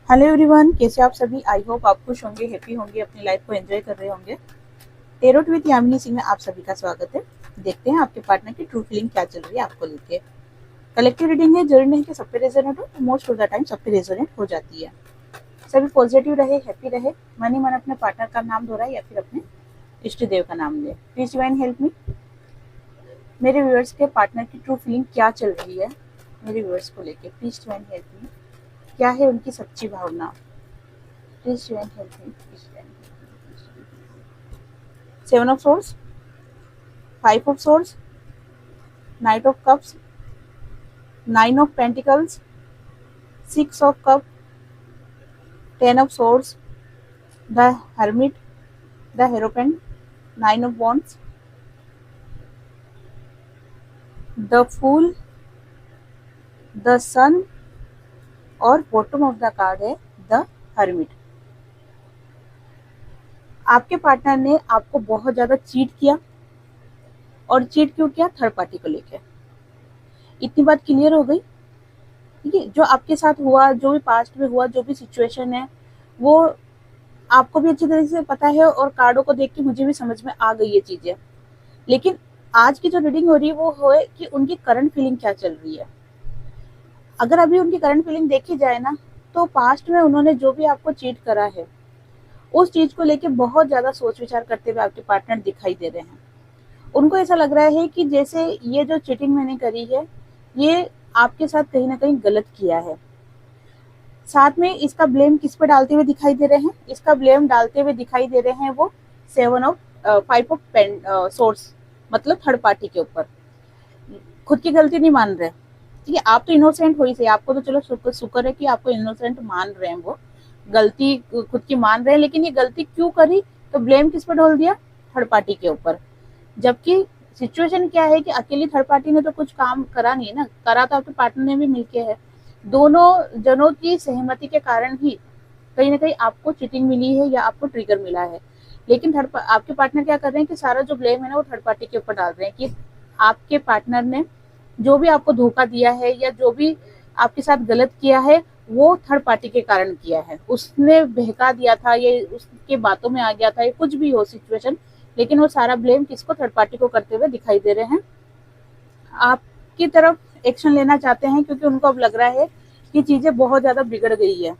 Hello everyone, कैसे आप सभी। आई होप आप खुश होंगे, हैप्पी होंगे, अपनी लाइफ को एंजॉय कर रहे होंगे। टेरोट विद यामिनी सिंह में आप सभी का स्वागत है। देखते हैं आपके पार्टनर की ट्रू फीलिंग क्या चल रही है आपको लेके। कलेक्टिव रीडिंग है, जरूरी नहीं कि सब पे रेजोनेट हो, मोस्ट ऑफ द टाइम सब पे रेजोनेट हो जाती है। सभी पॉजिटिव रहे, हैप्पी रहे, मन ही मन अपने पार्टनर का नाम दोहराए या फिर अपने इष्ट देव का नाम ले। प्लीज डिवाइन हेल्प मी। मेरे व्यूअर्स के पार्टनर की ट्रू फीलिंग क्या चल रही है मेरे व्यूअर्स को लेके। Please divine help me. क्या है उनकी सच्ची भावना। Please divine help me. Seven of swords, five of swords, knight of cups, nine of pentacles, six of cup, ten of swords, the hermit, the hierophant, nine of wands, the fool, the sun और bottom of the card है the hermit. आपके partner ने आपको बहुत ज्यादा cheat किया, और cheat क्यों किया? थर्ड पार्टी को लेकर। इतनी बात क्लियर हो गई। ठीक है, जो आपके साथ हुआ, जो भी पास्ट में हुआ, जो भी सिचुएशन है, वो आपको भी अच्छी तरह से पता है और कार्डों को देख के मुझे भी समझ में आ गई ये चीजें। लेकिन आज की जो रीडिंग हो रही है वो है कि उनकी करंट फीलिंग क्या चल रही है। अगर अभी उनकी करंट फीलिंग देखी जाए ना, तो पास्ट में उन्होंने जो भी आपको चीट करा है, उस चीज को लेके बहुत ज्यादा सोच विचार करते हुए आपके पार्टनर दिखाई दे रहे हैं। उनको ऐसा लग रहा है कि जैसे ये जो चीटिंग मैंने करी है, ये आपके साथ कहीं ना कहीं गलत किया है। साथ में इसका ब्लेम किस पे डालते हुए दिखाई दे रहे हैं? इसका ब्लेम डालते हुए दिखाई दे रहे हैं वो seven of five of pain source, मतलब थर्ड पार्टी के ऊपर। खुद की गलती नहीं मान रहे। ठीक है, आप तो इनोसेंट हो ही सही, आपको तो चलो शुक्र है कि आपको इनोसेंट मान रहे हैं, वो गलती खुद की मान रहे हैं। लेकिन ये गलती क्यों करी? तो ब्लेम किस पर डाल दिया? थर्ड पार्टी के ऊपर। जबकि सिचुएशन क्या है कि अकेली थर्ड पार्टी ने तो कुछ काम करा नहीं है ना, करा तो आपके पार्टनर ने भी मिलके है। दोनों जनों की सहमति के कारण ही कहीं ना कहीं आपको चीटिंग मिली है या आपको ट्रिगर मिला है। लेकिन आपके पार्टनर क्या कर रहे हैं कि सारा जो ब्लेम है ना वो थर्ड पार्टी के ऊपर डाल रहे हैं कि आपके पार्टनर ने जो भी आपको धोखा दिया है या जो भी आपके साथ गलत किया है, वो थर्ड पार्टी के कारण किया है। उसने बहका दिया था, ये उसके बातों में आ गया था, ये कुछ भी हो सिचुएशन, लेकिन वो सारा ब्लेम किसको? थर्ड पार्टी को करते हुए दिखाई दे रहे हैं। आपकी तरफ एक्शन लेना चाहते हैं क्योंकि उनको अब लग रहा है कि चीजें बहुत ज्यादा बिगड़ गई है,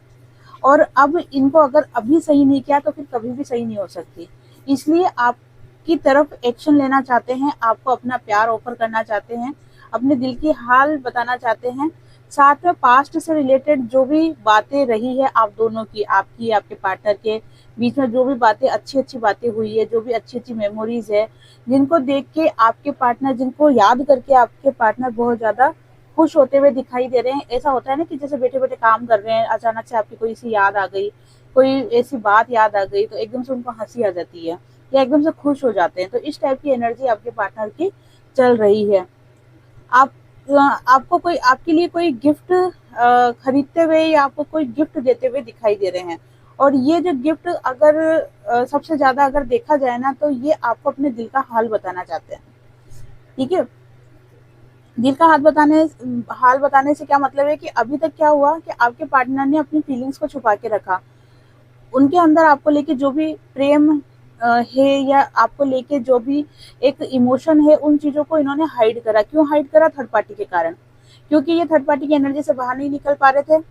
और अब इनको अगर अभी सही नहीं किया तो फिर कभी भी सही नहीं हो सकती। इसलिए आपकी तरफ एक्शन लेना चाहते हैं, आपको अपना प्यार ऑफर करना चाहते हैं, अपने दिल की हाल बताना चाहते हैं। साथ में पास्ट से रिलेटेड जो भी बातें रही है आप दोनों की, आपकी आपके पार्टनर के बीच में जो भी बातें, अच्छी अच्छी बातें हुई है, जो भी अच्छी अच्छी मेमोरीज है, जिनको देख के आपके पार्टनर, जिनको याद करके आपके पार्टनर बहुत ज्यादा खुश होते हुए दिखाई दे रहे हैं। ऐसा होता है ना कि जैसे बैठे बैठे काम कर रहे हैं, अचानक से आपकी कोई सी याद आ गई, कोई ऐसी बात याद आ गई, तो एकदम से उनको हंसी आ जाती है या एकदम से खुश हो जाते हैं। तो इस टाइप की एनर्जी आपके पार्टनर की चल रही है। आप आपको कोई, आपके लिए कोई गिफ्ट खरीदते हुए या आपको कोई गिफ्ट देते हुए दिखाई दे रहे हैं। और ये जो गिफ्ट अगर सबसे ज्यादा अगर देखा जाए ना, तो ये आपको अपने दिल का हाल बताना चाहते हैं। ठीक है, दिल का हाल बताने से क्या मतलब है कि अभी तक क्या हुआ कि आपके पार्टनर ने अपनी फीलिंग्स को छुपा के रखा। उनके अंदर आपको लेके जो भी प्रेम है या आपको लेके जो भी एक इमोशन है, उन चीजों को इन्होंने हाइड करा। क्यों हाइड करा? थर्ड पार्टी के कारण। क्योंकि ये थर्ड पार्टी की एनर्जी से बाहर नहीं निकल पा रहे थे।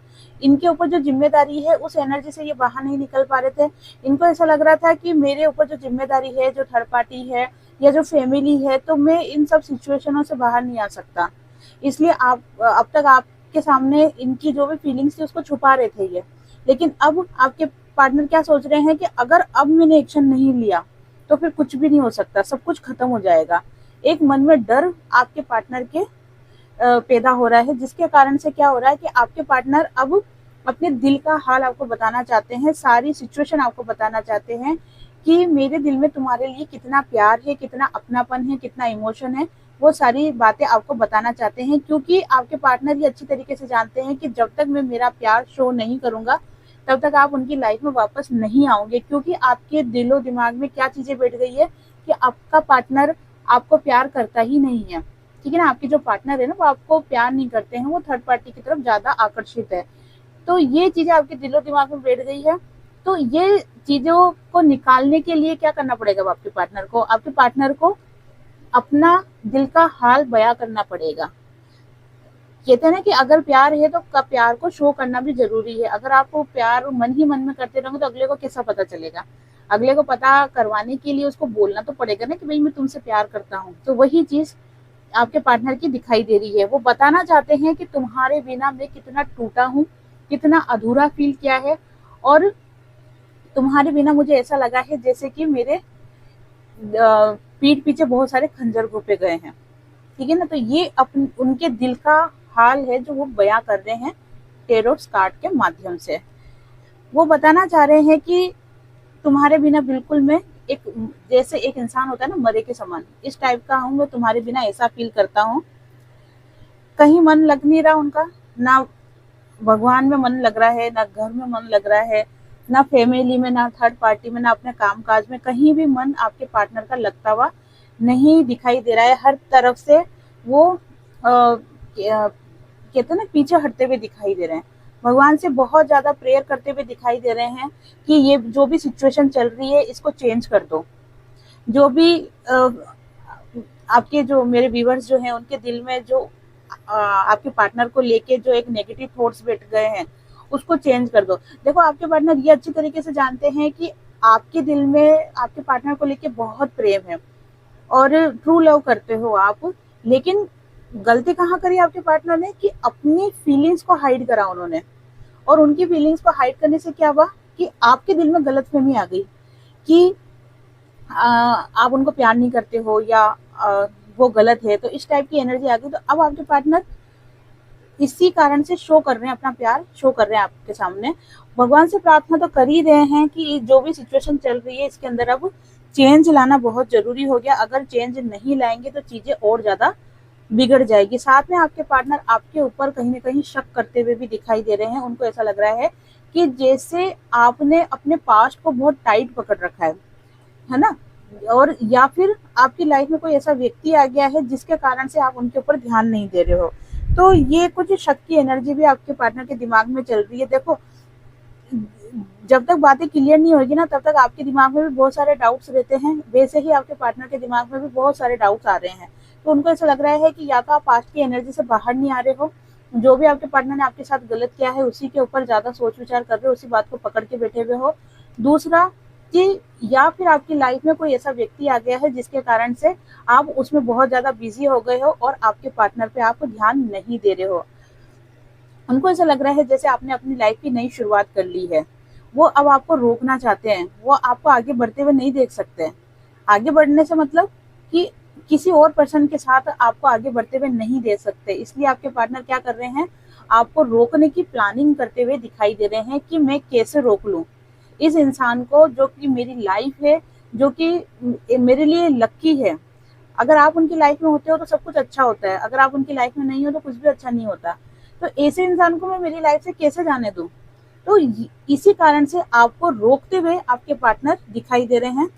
इनके ऊपर जो जिम्मेदारी है उस एनर्जी से ये बाहर नहीं निकल पा रहे थे। इनको ऐसा लग रहा था कि मेरे ऊपर जो जिम्मेदारी है, जो थर्ड पार्टी है या जो फैमिली है, तो मैं इन सब सिचुएशनों से बाहर नहीं आ सकता। इसलिए आप अब तक आपके सामने इनकी जो भी फीलिंग्स थी उसको छुपा रहे थे ये। लेकिन अब आपके पार्टनर क्या सोच रहे हैं कि अगर अब मैंने एक्शन नहीं लिया तो फिर कुछ भी नहीं हो सकता, सब कुछ खत्म हो जाएगा। एक मन में डर आपके पार्टनर के पैदा हो रहा है, जिसके कारण से क्या हो रहा है कि आपके पार्टनर अब अपने दिल का हाल आपको बताना चाहते हैं, सारी सिचुएशन आपको बताना चाहते हैं कि मेरे दिल में तुम्हारे लिए कितना प्यार है, कितना अपनापन है, कितना इमोशन है। वो सारी बातें आपको बताना चाहते हैं, क्योंकि आपके पार्टनर ये अच्छी तरीके से जानते हैं कि जब तक मैं मेरा प्यार शो नहीं करूंगा तब तक आप उनकी लाइफ में वापस नहीं आओगे। क्योंकि आपके दिलो दिमाग में क्या चीजें बैठ गई है कि आपका पार्टनर आपको प्यार करता ही नहीं है। ठीक है ना, आपके जो पार्टनर है ना वो आपको प्यार नहीं करते हैं, वो थर्ड पार्टी की तरफ ज्यादा आकर्षित है। तो ये चीजें आपके दिलो दिमाग में बैठ गई है। तो ये चीजों को निकालने के लिए क्या करना पड़ेगा आपके पार्टनर को? आपके पार्टनर को अपना दिल का हाल बयां करना पड़ेगा। कहते हैं ना कि अगर प्यार है तो प्यार को शो करना भी जरूरी है। अगर आपको प्यार मन ही मन में करते रहोगे तो अगले को कैसा पता चलेगा? अगले को पता करवाने के लिए उसको बोलना तो पड़ेगा ना कि भाई मैं तुमसे प्यार करता हूँ। तो वही चीज आपके पार्टनर की दिखाई दे रही है। वो बताना चाहते हैं कि तुम्हारे बिना मैं कितना टूटा हूँ, कितना अधूरा फील किया है, और तुम्हारे बिना मुझे ऐसा लगा है जैसे कि मेरे पीठ पीछे बहुत सारे खंजर घोपे गए हैं। ठीक है ना? तो ये उनके दिल का हाल है जो वो बयां कर रहे हैं टेरोट कार्ड के माध्यम से। वो बताना चाह रहे हैं कि तुम्हारे बिना बिल्कुल मैं एक, जैसे एक इंसान होता है ना मरे के समान, इस टाइप का हूँ मैं, तुम्हारे बिना ऐसा फील करता हूँ। कहीं मन लग नहीं रहा उनका, ना भगवान में मन लग रहा है, ना घर में मन लग रहा है, ना फैमिली में, ना थर्ड पार्टी में, ना अपने काम काज में, कहीं भी मन आपके पार्टनर का लगता हुआ नहीं दिखाई दे रहा है। हर तरफ से वो कहते हैं ना पीछे हटते हुए दिखाई दे रहे हैं। भगवान से बहुत ज्यादा प्रेयर करते हुए दिखाई दे रहे हैं कि ये जो भी सिचुएशन चल रही है इसको चेंज कर दो। जो भी आपके जो मेरे व्यूवर्स जो हैं उनके दिल में जो आपके पार्टनर को लेके जो एक नेगेटिव थॉट्स बैठ गए हैं उसको चेंज कर दो। देखो आपके पार्टनर ये अच्छी तरीके से जानते हैं कि आपके दिल में आपके पार्टनर को लेके बहुत प्रेम है और ट्रू लव करते हो आप। लेकिन गलती कहाँ करी आपके पार्टनर ने कि अपनी फीलिंग्स को हाइड करा उन्होंने। और उनकी फीलिंग्स को हाइड करने से क्या हुआ कि आपके दिल में गलतफहमी आ गई कि आप उनको प्यार नहीं करते हो या वो गलत है। तो इस टाइप की एनर्जी आ गई। तो अब आपके पार्टनर इसी कारण से शो कर रहे हैं, अपना प्यार शो कर रहे हैं आपके सामने। भगवान से प्रार्थना तो कर ही रहे हैं कि जो भी सिचुएशन चल रही है इसके अंदर अब चेंज लाना बहुत जरूरी हो गया। अगर चेंज नहीं लाएंगे तो चीजें और ज्यादा बिगड़ जाएगी। साथ में आपके पार्टनर आपके ऊपर कहीं ना कहीं शक करते हुए भी दिखाई दे रहे हैं। उनको ऐसा लग रहा है कि जैसे आपने अपने पास्ट को बहुत टाइट पकड़ रखा है ना? और या फिर आपकी लाइफ में कोई ऐसा व्यक्ति आ गया है जिसके कारण से आप उनके ऊपर ध्यान नहीं दे रहे हो। तो ये कुछ शक की एनर्जी भी आपके पार्टनर के दिमाग में चल रही है। देखो जब तक बातें क्लियर नहीं होगी ना तब तक आपके दिमाग में भी बहुत सारे डाउट्स रहते हैं। वैसे ही आपके पार्टनर के दिमाग में भी बहुत सारे डाउट्स आ रहे हैं। तो उनको ऐसा लग रहा है कि या तो आप पास्ट की एनर्जी से बाहर नहीं आ रहे हो, जो भी आपके पार्टनर ने आपके साथ गलत किया है उसी के ऊपर ज्यादा सोच विचार कर रहे हो, उसी बात को पकड़ के बैठे हुए हो। दूसरा कि या फिर आपकी लाइफ में कोई ऐसा व्यक्ति आ गया है जिसके कारण से आप उसमें बहुत ज्यादा बिजी हो गए हो और आपके पार्टनर पे आप ध्यान नहीं दे रहे हो। उनको ऐसा लग रहा है जैसे आपने अपनी लाइफ की नई शुरुआत कर ली है। वो अब आपको रोकना चाहते हैं, वो आपको आगे बढ़ते हुए नहीं देख सकते। आगे बढ़ने से मतलब कि किसी और पर्सन के साथ आपको आगे बढ़ते हुए नहीं दे सकते। इसलिए आपके पार्टनर क्या कर रहे हैं, आपको रोकने की प्लानिंग करते हुए दिखाई दे रहे हैं कि मैं कैसे रोक लूं इस इंसान को जो कि मेरी लाइफ है, जो कि मेरे लिए लकी है। अगर आप उनकी लाइफ में होते हो तो सब कुछ अच्छा होता है, अगर आप उनकी लाइफ में नहीं हो तो कुछ भी अच्छा नहीं होता। तो ऐसे इंसान को मैं मेरी लाइफ से कैसे जाने दूं? तो इसी कारण से आपको रोकते हुए आपके पार्टनर दिखाई दे रहे हैं।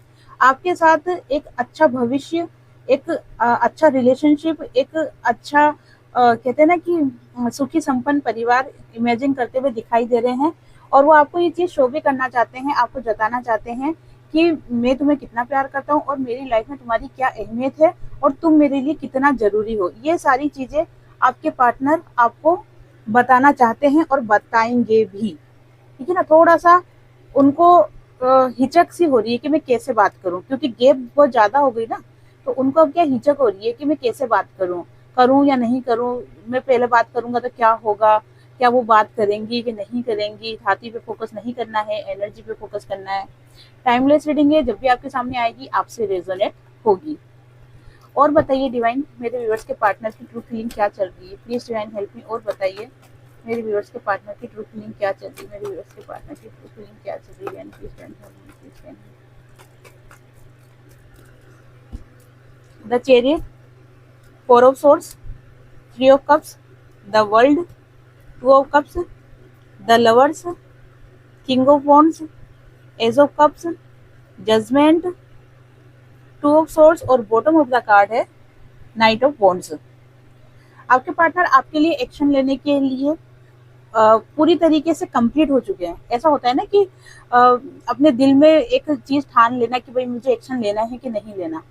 आपके साथ एक अच्छा भविष्य, एक अच्छा रिलेशनशिप, एक अच्छा कहते हैं ना कि सुखी संपन्न परिवार इमेजिन करते हुए दिखाई दे रहे हैं। और वो आपको ये चीज शो भी करना चाहते हैं, आपको जताना चाहते हैं कि मैं तुम्हें कितना प्यार करता हूँ और मेरी लाइफ में तुम्हारी क्या अहमियत है और तुम मेरे लिए कितना जरूरी हो। ये सारी चीजें आपके पार्टनर आपको बताना चाहते हैं और बताएंगे भी। ठीक है ना? थोड़ा सा उनको हिचक सी हो रही है कि मैं कैसे बात करूं, क्योंकि गैप बहुत ज्यादा हो गई ना। तो उनको अब क्या हिचक हो रही है कि मैं कैसे बात करूं, करूं या नहीं करूं, मैं पहले बात करूंगा तो क्या होगा, क्या वो बात करेंगी कि नहीं करेंगी। छाती पे फोकस नहीं करना है, एनर्जी पे फोकस करना है। टाइमलेस रीडिंग है, जब भी आपके सामने आएगी आपसे रेजोनेट होगी। और बताइए डिवाइन, मेरे व्यूअर्स के पार्टनर की ट्रू फीलिंग क्या चल रही है? प्लीज डिवाइन हेल्प मी। और बताइए मेरे व्यूअर्स के पार्टनर की ट्रू फीलिंग क्या चल रही है? मेरे व्यूअर्स के पार्टनर की ट्रू फीलिंग क्या चल रही है? Please divine help me, please divine. The chariot, four of swords, three of cups, the world, two of cups, the lovers, king of wands, ace of cups, judgement, two of swords और bottom of the card है knight of wands. आपके partner आपके लिए action लेने के लिए पूरी तरीके से कंप्लीट हो चुके हैं। ऐसा होता है ना कि अपने दिल में एक चीज ठान लेना कि भाई मुझे एक्शन लेना है कि नहीं लेना,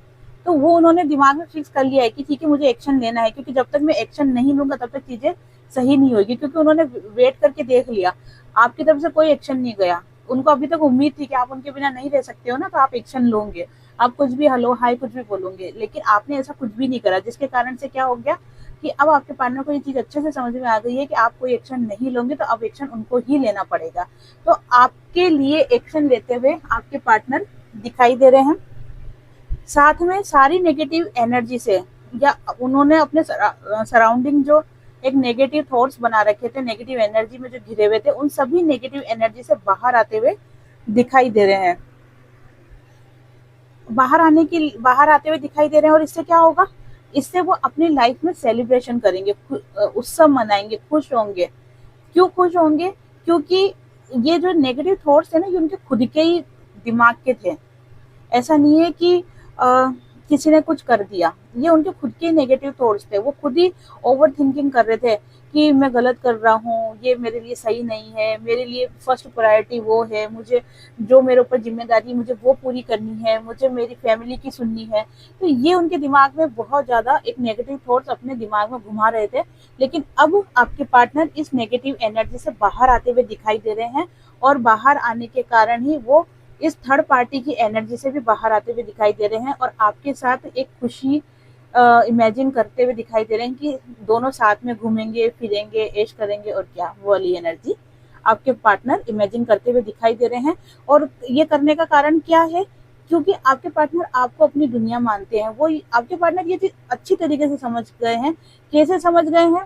तो वो उन्होंने दिमाग में फिक्स कर लिया है कि ठीक है मुझे एक्शन लेना है, क्योंकि जब तक मैं एक्शन नहीं लूंगा तब तक चीजें सही नहीं होगी। क्योंकि उन्होंने वेट करके देख लिया, आपकी तरफ से कोई एक्शन नहीं गया, उनको अभी तक उम्मीद थी कि आप उनके बिना नहीं रह सकते हो ना, तो आप एक्शन लोगे, आप कुछ भी हेलो हाय कुछ भी बोलोगे, लेकिन आपने ऐसा कुछ भी नहीं करा, जिसके कारण से क्या हो गया कि अब आपके पार्टनर को ये चीज अच्छे से समझ में आ गई है कि आप कोई एक्शन नहीं लोगे तो अब एक्शन उनको ही लेना पड़ेगा। तो आपके लिए एक्शन लेते हुए आपके पार्टनर दिखाई दे रहे हैं। साथ में सारी नेगेटिव एनर्जी से, या उन्होंने अपने सराउंडिंग जो एक नेगेटिव थॉट्स बना रखे थे, नेगेटिव एनर्जी में जो घिरे हुए थे, उन सभी नेगेटिव एनर्जी से बाहर आते हुए दिखाई दे रहे हैं, बाहर आते हुए दिखाई दे रहे हैं। और इससे क्या होगा, इससे वो अपनी लाइफ में सेलिब्रेशन करेंगे, उत्सव मनाएंगे, खुश होंगे। क्यों खुश होंगे? क्योंकि ये जो नेगेटिव थॉट्स है ना, ये उनके खुद के ही दिमाग के थे। ऐसा नहीं है कि किसी ने कुछ कर दिया, ये उनके खुद के नेगेटिव थॉट्स थे। वो खुद ही ओवर थिंकिंग कर रहे थे कि मैं गलत कर रहा हूँ, ये मेरे लिए सही नहीं है, मेरे लिए फर्स्ट प्रायोरिटी वो है, मुझे जो मेरे ऊपर जिम्मेदारी मुझे वो पूरी करनी है, मुझे मेरी फैमिली की सुननी है। तो ये उनके दिमाग में बहुत ज़्यादा एक नेगेटिव थॉट्स अपने दिमाग में घुमा रहे थे। लेकिन अब आपके पार्टनर इस नेगेटिव एनर्जी से बाहर आते हुए दिखाई दे रहे हैं, और बाहर आने के कारण ही वो इस थर्ड पार्टी की एनर्जी से भी बाहर आते हुए दिखाई दे रहे हैं, और आपके साथ एक खुशी इमेजिन करते हुए दिखाई दे रहे हैं कि दोनों साथ में घूमेंगे फिरेंगे ऐश करेंगे, और क्या वो वाली एनर्जी आपके पार्टनर इमेजिन करते हुए दिखाई दे रहे हैं। और ये करने का कारण क्या है? क्योंकि आपके पार्टनर आपको अपनी दुनिया मानते हैं। वो आपके पार्टनर ये चीज अच्छी तरीके से समझ गए हैं। कैसे समझ गए हैं?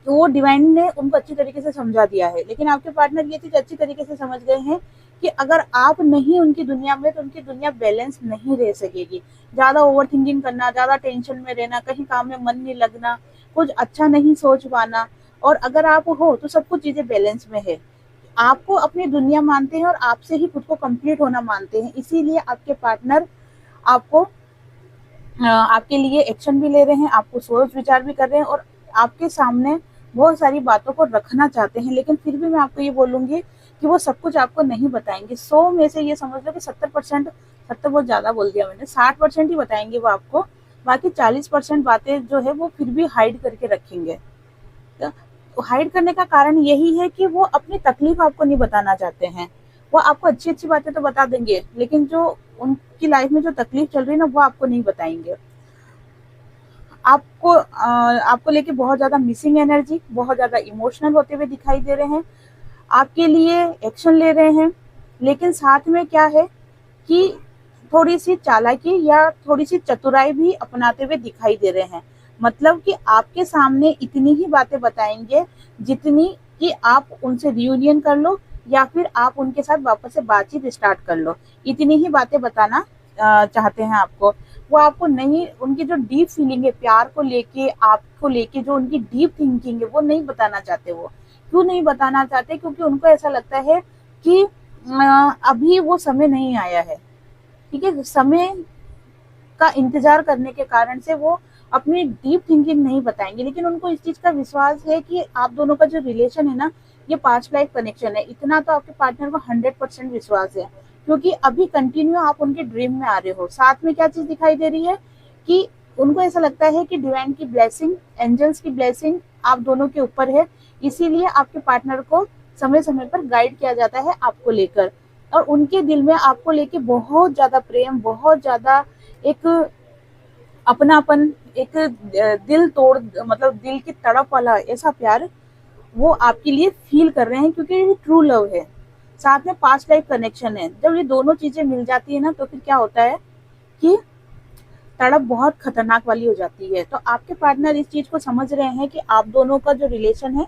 तो वो डिवाइन ने उनको अच्छी तरीके से समझा दिया है। लेकिन आपके पार्टनर ये चीज अच्छी तरीके से समझ गए हैं कि अगर आप नहीं उनकी दुनिया में, तो उनकी दुनिया बैलेंस नहीं रह सकेगी। ज्यादा ओवर थिंकिंग करना, ज्यादा टेंशन में रहना, कहीं काम में मन नहीं लगना, कुछ अच्छा नहीं सोच पाना, और अगर आप हो तो सब कुछ चीजें बैलेंस में है। आपको अपनी दुनिया मानते हैं और आपसे ही खुद को कंप्लीट होना मानते हैं। इसीलिए आपके पार्टनर आपको आपके लिए एक्शन भी ले रहे हैं, आपको सोच विचार भी कर रहे हैं, और आपके सामने बहुत सारी बातों को रखना चाहते हैं। लेकिन फिर भी मैं आपको ये बोलूंगी कि वो सब कुछ आपको नहीं बताएंगे। 100 में से ये समझ लो कि 70%, 70 बहुत ज्यादा बोल दिया मैंने, 60% ही बताएंगे वो आपको। बाकी 40% बातें जो है वो फिर भी हाइड करके रखेंगे। तो हाइड करने का कारण यही है कि वो अपनी तकलीफ आपको नहीं बताना चाहते हैं। वो आपको अच्छी अच्छी बातें तो बता देंगे, लेकिन जो उनकी लाइफ में जो तकलीफ चल रही है ना, वो आपको नहीं बताएंगे। आपको लेके बहुत ज्यादा मिसिंग एनर्जी, बहुत ज्यादा इमोशनल होते हुए दिखाई दे रहे हैं, आपके लिए एक्शन ले रहे हैं। लेकिन साथ में क्या है कि थोड़ी सी चालाकी या थोड़ी सी चतुराई भी अपनाते हुए दिखाई दे रहे हैं। मतलब कि आपके सामने इतनी ही बातें बताएंगे जितनी कि आप उनसे रियूनियन कर लो, या फिर आप उनके साथ वापस से बातचीत स्टार्ट कर लो। इतनी ही बातें बताना चाहते हैं आपको। वो आपको नहीं, उनकी जो डीप फीलिंग है प्यार को लेके, आपको लेके जो उनकी डीप थिंकिंग है, वो नहीं बताना चाहते। वो क्यों नहीं बताना चाहते? क्योंकि उनको ऐसा लगता है कि अभी वो समय नहीं आया है। ठीक है, समय का इंतजार करने के कारण से वो अपनी डीप थिंकिंग नहीं बताएंगे। लेकिन उनको इस चीज का विश्वास है कि आप दोनों का जो रिलेशन है ना, ये पास्ट लाइफ कनेक्शन है। इतना तो आपके पार्टनर को 100% विश्वास है, क्योंकि अभी कंटिन्यू आप उनके ड्रीम में आ रहे हो। साथ में क्या चीज दिखाई दे रही है कि उनको ऐसा लगता है कि डिवाइन की ब्लेसिंग, एंजल्स की ब्लेसिंग आप दोनों के ऊपर है। इसीलिए आपके पार्टनर को समय समय पर गाइड किया जाता है आपको लेकर, और उनके दिल में आपको लेके बहुत ज्यादा प्रेम, बहुत ज्यादा एक अपनापन, एक दिल तोड़, मतलब दिल की तड़प वाला ऐसा प्यार वो आपके लिए फील कर रहे हैं, क्योंकि ये ट्रू लव है। साथ में पास्ट लाइफ कनेक्शन है। जब ये दोनों चीजें मिल जाती है ना, तो फिर क्या होता है कि तड़प बहुत खतरनाक वाली हो जाती है। तो आपके पार्टनर इस चीज को समझ रहे हैं कि आप दोनों का जो रिलेशन है,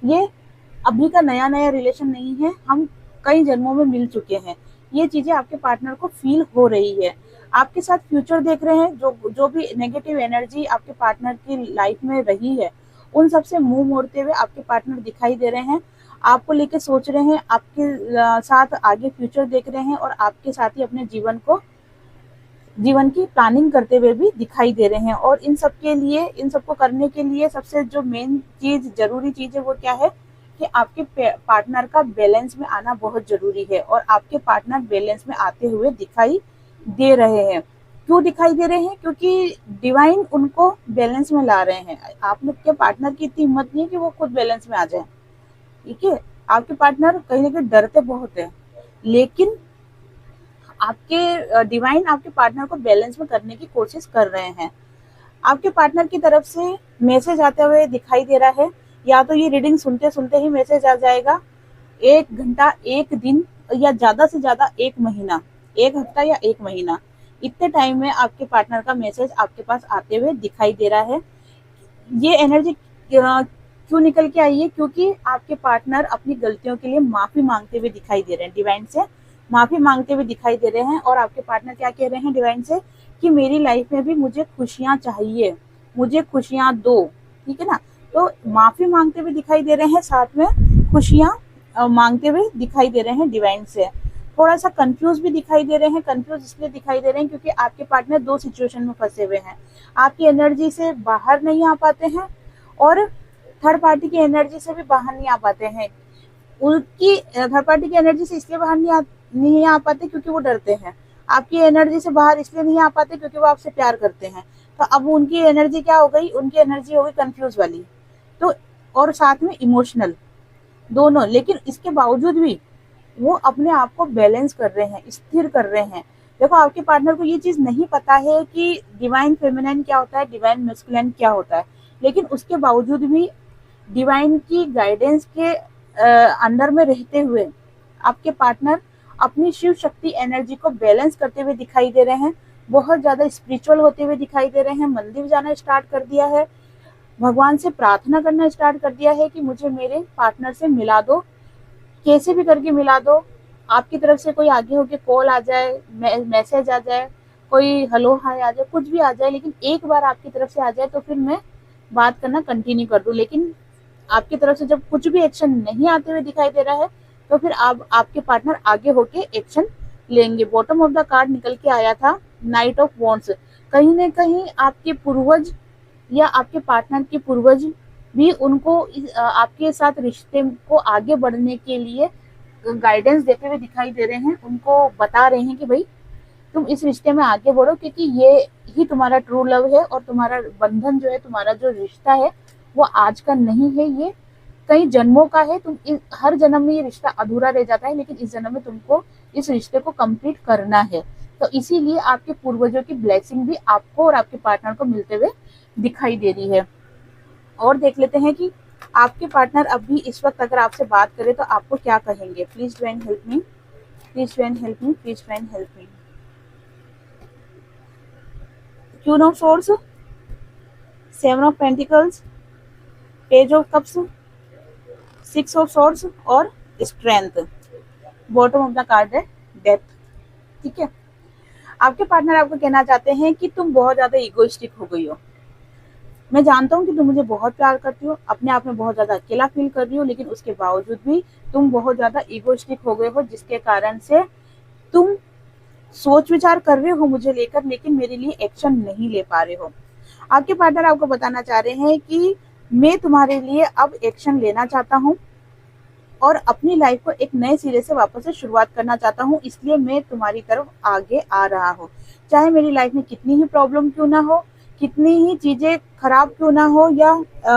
ये अभी का नया नया रिलेशन नहीं है, हम कई जन्मों में मिल चुके हैं। ये चीजें आपके पार्टनर को फील हो रही है। आपके साथ फ्यूचर देख रहे हैं। जो भी नेगेटिव एनर्जी आपके पार्टनर की लाइफ में रही है, उन सबसे मुंह मोड़ते हुए आपके पार्टनर दिखाई दे रहे हैं। आपको लेके सोच रहे हैं, आपके साथ आगे फ्यूचर देख रहे हैं, और आपके साथ ही अपने जीवन की प्लानिंग करते हुए भी दिखाई दे रहे हैं। और इन सबको करने के लिए सबसे जो मेन चीज, जरूरी चीज है, वो क्या है? कि आपके पार्टनर का बैलेंस में आना बहुत जरूरी है और आपके पार्टनर बैलेंस में आते हुए दिखाई दे रहे हैं। क्यों दिखाई दे रहे हैं? क्योंकि डिवाइन उनको बैलेंस में ला रहे हैं। आपके पार्टनर की इतनी हिम्मत नहीं है कि वो खुद बैलेंस में आ जाए, ठीक है। आपके पार्टनर कहीं ना कहीं डरते बहुत है, लेकिन आपके डिवाइन आपके पार्टनर को बैलेंस में करने की कोशिश कर रहे हैं। आपके पार्टनर की तरफ से मैसेज आते हुए दिखाई दे रहा है, या तो ये रीडिंग सुनते सुनते ही मैसेज आ जाएगा, 1 घंटा, 1 दिन, या ज्यादा से ज्यादा 1 महीना, 1 हफ्ता या 1 महीना, इतने टाइम में आपके पार्टनर का मैसेज आपके पास आते हुए दिखाई दे रहा है। ये एनर्जी क्यों निकल के आई है? क्योंकि आपके पार्टनर अपनी गलतियों के लिए माफी मांगते हुए दिखाई दे रहे हैं, डिवाइन से माफी मांगते हुए दिखाई दे रहे हैं। और आपके पार्टनर क्या कह रहे हैं डिवाइन से कि मेरी लाइफ में भी मुझे खुशियां चाहिए, मुझे खुशियां दो, ठीक है ना। तो माफी मांगते हुए दिखाई दे रहे हैं, साथ में खुशियां मांगते हुए दिखाई दे रहे हैं डिवाइन से। थोड़ा सा कंफ्यूज भी दिखाई दे रहे हैं। कंफ्यूज इसलिए दिखाई दे रहे हैं क्योंकि आपके पार्टनर 2 सिचुएशन में फंसे हुए हैं। आपकी एनर्जी से बाहर नहीं आ पाते हैं और थर्ड पार्टी की एनर्जी से भी बाहर नहीं आ पाते हैं। उनकी थर्ड पार्टी की एनर्जी से इसलिए बाहर नहीं आ पाते क्योंकि वो डरते हैं। आपकी एनर्जी से बाहर इसलिए नहीं आ पाते क्योंकि वो आपसे प्यार करते हैं। तो अब उनकी एनर्जी क्या हो गई? उनकी एनर्जी हो गई कंफ्यूज वाली, तो और साथ में इमोशनल, दोनों। लेकिन इसके बावजूद भी वो अपने आप को बैलेंस कर रहे हैं, स्थिर कर रहे हैं। देखो, आपके पार्टनर को ये चीज नहीं पता है कि डिवाइन फेमिनिन क्या होता है, डिवाइन मैस्कुलिन क्या होता है, लेकिन उसके बावजूद भी डिवाइन की गाइडेंस के अंडर में रहते हुए आपके पार्टनर अपनी शिव शक्ति एनर्जी को बैलेंस करते हुए दिखाई दे रहे हैं। बहुत ज्यादा स्पिरिचुअल होते हुए दिखाई दे रहे हैं। मंदिर जाना स्टार्ट कर दिया है, भगवान से प्रार्थना करना स्टार्ट कर दिया है कि मुझे मेरे पार्टनर से मिला दो, कैसे भी करके मिला दो। आपकी तरफ से कोई आगे होके कॉल आ जाए, मैसेज आ जाए, कोई हेलो हाय आ जाए, कुछ भी आ जाए, लेकिन एक बार आपकी तरफ से आ जाए तो फिर मैं बात करना कंटिन्यू कर दूं। लेकिन आपकी तरफ से जब कुछ भी एक्शन नहीं आते हुए दिखाई दे रहा है तो फिर आपके पार्टनर आगे होके एक्शन लेंगे। बॉटम ऑफ द कार्ड निकल के आया था नाइट ऑफ वॉन्ड्स। कहीं ना कहीं आपके पूर्वज या आपके पार्टनर के पूर्वज भी उनको आपके साथ रिश्ते को आगे बढ़ने के लिए गाइडेंस देते हुए दिखाई दे रहे हैं। उनको बता रहे हैं कि भाई तुम इस रिश्ते में आगे बढ़ो, क्योंकि ये ही तुम्हारा ट्रू लव है और तुम्हारा बंधन जो है, तुम्हारा जो रिश्ता है वो आज का नहीं है, ये कई जन्मों का है। हर जन्म में ये रिश्ता अधूरा रह जाता है, लेकिन इस जन्म में तुमको इस रिश्ते को कंप्लीट करना है। तो इसीलिए आपके पूर्वजों की ब्लेसिंग भी आपको और आपके पार्टनर को मिलते हुए दिखाई दे रही है। और देख लेते हैं कि आपके पार्टनर अभी इस वक्त अगर आपसे बात करें तो आपको क्या कहेंगे। Please divine help me, please divine help me, please divine help me. Queen of swords, 7 of pentacles, page of cups, 6 of swords और strength. Bottom of the card है डेथ, ठीक है। आपके पार्टनर आपको कहना चाहते हैं कि तुम बहुत ज्यादा इगोइस्टिक हो गई हो। मैं जानता हूँ कि तुम मुझे बहुत प्यार करती हो, अपने आप में बहुत ज्यादा अकेला फील कर रही हो, लेकिन उसके बावजूद भी तुम बहुत ज्यादा इगोइस्टिक हो गए हो, जिसके कारण से तुम सोच विचार कर रहे हो मुझे लेकर, लेकिन मेरे लिए एक्शन नहीं ले पा रहे हो। आपके पार्टनर आपको बताना चाह रहे हैं कि मैं तुम्हारे लिए अब एक्शन लेना चाहता हूँ और अपनी लाइफ को एक नए सिरे से वापस से शुरुआत करना चाहता हूँ, इसलिए मैं तुम्हारी तरफ आगे आ रहा हूँ। चाहे मेरी लाइफ में कितनी ही प्रॉब्लम क्यों ना हो, कितनी ही चीजें खराब क्यों ना हो, या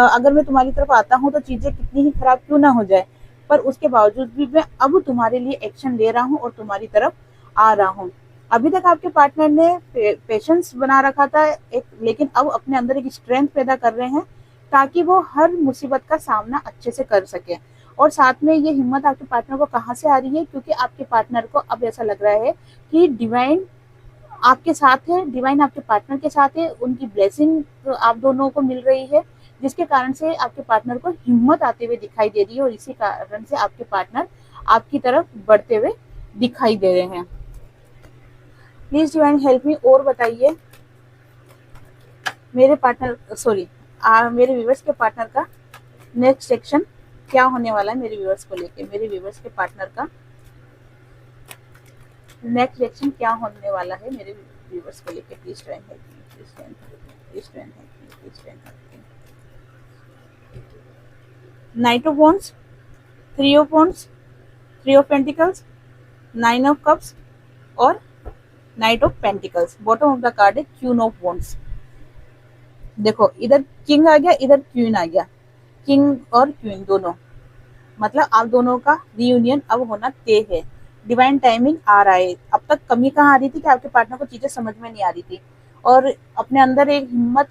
अगर मैं तुम्हारी तरफ आता हूँ तो चीजें कितनी ही खराब क्यों ना हो जाए, पर उसके बावजूद भी मैं अब तुम्हारे लिए एक्शन ले रहा हूँ और तुम्हारी तरफ आ रहा हूँ। अभी तक आपके पार्टनर ने पेशेंस बना रखा था एक, लेकिन अब अपने अंदर एक स्ट्रेंथ पैदा कर रहे हैं ताकि वो हर मुसीबत का सामना अच्छे से कर सके। और साथ में ये हिम्मत आपके पार्टनर को कहाँ से आ रही है? क्योंकि आपके पार्टनर को अब ऐसा लग रहा है कि डिवाइन आपके साथ है, डिवाइन आपके पार्टनर के साथ है, उनकी ब्लेसिंग आप दोनों को मिल रही है, जिसके कारण से आपके पार्टनर को हिम्मत आते हुए दिखाई दे रही है और इसी कारण से आपके पार्टनर आपकी तरफ बढ़ते हुए दिखाई दे रहे हैं। प्लीज डिवाइन हेल्प मी। और बताइए मेरे मेरे व्यूअर्स के पार्टनर का नेक्स्ट सेक्शन क्या होने वाला है मेरे व्यूअर्स को लेके, मेरे व्यूअर्स के पार्टनर का नेक्स्ट सेक्शन क्या होने वाला है मेरे व्यूअर्स को लेके। Please divine help me, please divine help me, please divine help me, please divine help me. Knight of wands, 3 of wands, 3 of pentacles, 9 of cups और knight of pentacles. Bottom of the card है queen of wands. देखो इधर king आ गया, इधर queen आ गया, king और queen दोनों, मतलब आप दोनों का रियूनियन अब होना तय है। डिवाइन टाइमिंग आ रहा है। अब तक कमी कहाँ आ रही थी कि आपके पार्टनर को चीजें समझ में नहीं आ रही थी और अपने अंदर एक हिम्मत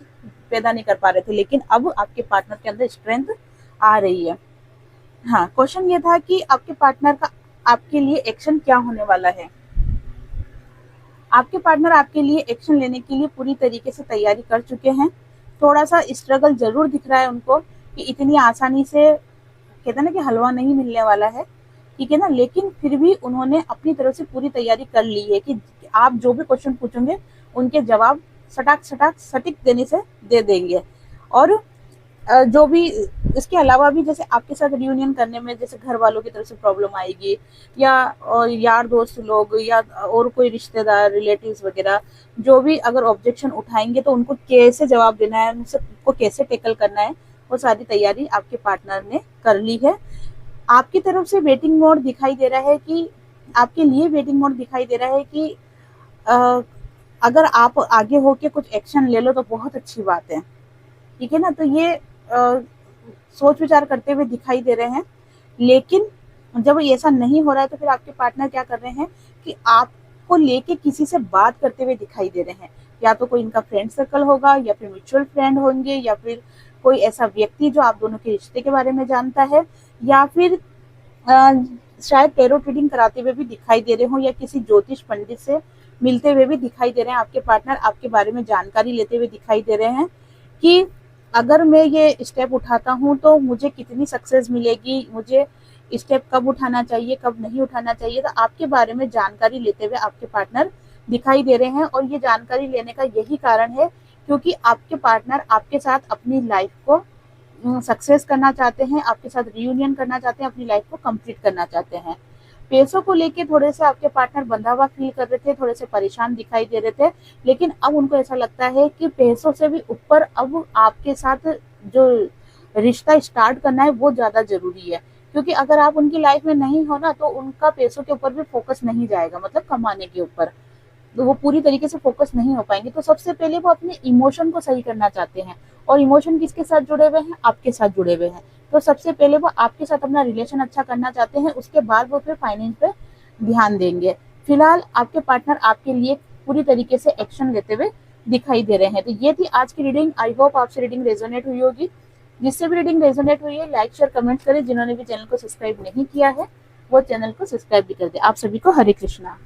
पैदा नहीं कर पा रहे थे, लेकिन अब आपके पार्टनर के अंदर स्ट्रेंथ आ रही है। हाँ, क्वेश्चन ये था कि आपके पार्टनर का आपके लिए एक्शन क्या होने वाला है। आपके पार्टनर आपके लिए एक्शन लेने के लिए पूरी तरीके से तैयारी कर चुके हैं। थोड़ा सा स्ट्रगल जरूर दिख रहा है उनको कि इतनी आसानी से कहते हैं ना कि हलवा नहीं मिलने वाला है, ठीक है ना, लेकिन फिर भी उन्होंने अपनी तरफ से पूरी तैयारी कर ली है कि आप जो भी क्वेश्चन पूछेंगे उनके जवाब सटाक सटाक सटीक देने से दे देंगे। और जो भी इसके अलावा भी जैसे आपके साथ रियूनियन करने में जैसे घर वालों की तरफ से प्रॉब्लम आएगी या यार दोस्त लोग या और कोई रिश्तेदार रिलेटिव्स वगैरह जो भी अगर ऑब्जेक्शन उठाएंगे तो उनको कैसे जवाब देना है, उनको कैसे टेकल करना है, वो सारी तैयारी आपके पार्टनर ने कर ली है। आपकी तरफ से वेटिंग मोड दिखाई दे रहा है कि आपके लिए वेटिंग मोड दिखाई दे रहा है कि अगर आप आगे होके कुछ एक्शन ले लो तो बहुत अच्छी बात है, ठीक है ना। तो ये सोच विचार करते हुए दिखाई दे रहे हैं, लेकिन जब ऐसा नहीं हो रहा है तो फिर आपके पार्टनर क्या कर रहे हैं कि आपको लेके किसी से बात करते हुए दिखाई दे रहे हैं। या तो कोई इनका फ्रेंड सर्कल होगा या फिर म्यूचुअल फ्रेंड होंगे या फिर कोई ऐसा व्यक्ति जो आप दोनों के रिश्ते के बारे में जानता है, या फिर शायद टैरोट रीडिंग कराते हुए भी दिखाई दे रहे हो या किसी ज्योतिष पंडित से मिलते हुए भी दिखाई दे रहे हैं। आपके पार्टनर आपके बारे में जानकारी लेते हुए दिखाई दे रहे हैं कि अगर मैं ये स्टेप उठाता हूँ तो मुझे कितनी सक्सेस मिलेगी, मुझे स्टेप कब उठाना चाहिए कब नहीं उठाना चाहिए। तो आपके बारे में जानकारी लेते हुए आपके पार्टनर दिखाई दे रहे हैं और ये जानकारी लेने का यही कारण है क्योंकि आपके पार्टनर आपके साथ अपनी लाइफ को सक्सेस करना चाहते हैं, आपके साथ रियूनियन करना चाहते हैं, अपनी लाइफ को कंप्लीट करना चाहते हैं। पैसों को लेके थोड़े से आपके पार्टनर बंधा हुआ फील कर रहे थे, थोड़े से परेशान दिखाई दे रहे थे, लेकिन अब उनको ऐसा लगता है कि पैसों से भी ऊपर अब आपके साथ जो रिश्ता स्टार्ट करना है वो ज्यादा जरूरी है। क्योंकि अगर आप उनकी लाइफ में नहीं हो ना तो उनका पैसों के ऊपर भी फोकस नहीं जाएगा, मतलब कमाने के ऊपर तो वो पूरी तरीके से फोकस नहीं हो पाएंगे। तो सबसे पहले वो अपने इमोशन को सही करना चाहते हैं और इमोशन किसके साथ जुड़े हुए हैं, आपके साथ जुड़े हुए हैं। तो सबसे पहले वो आपके साथ अपना रिलेशन अच्छा करना चाहते हैं, उसके बाद वो फिर फाइनेंस पे ध्यान देंगे। फिलहाल आपके पार्टनर आपके लिए पूरी तरीके से एक्शन लेते हुए दिखाई दे रहे हैं। तो ये थी आज की रीडिंग। आई होप आपसे रीडिंग रेजोनेट हुई होगी। जिससे भी रीडिंग रेजोनेट हुई है लाइक शेयर कमेंट करें। जिन्होंने भी चैनल को सब्सक्राइब नहीं किया है वो चैनल को सब्सक्राइब भी कर दे। आप सभी को हरे कृष्णा।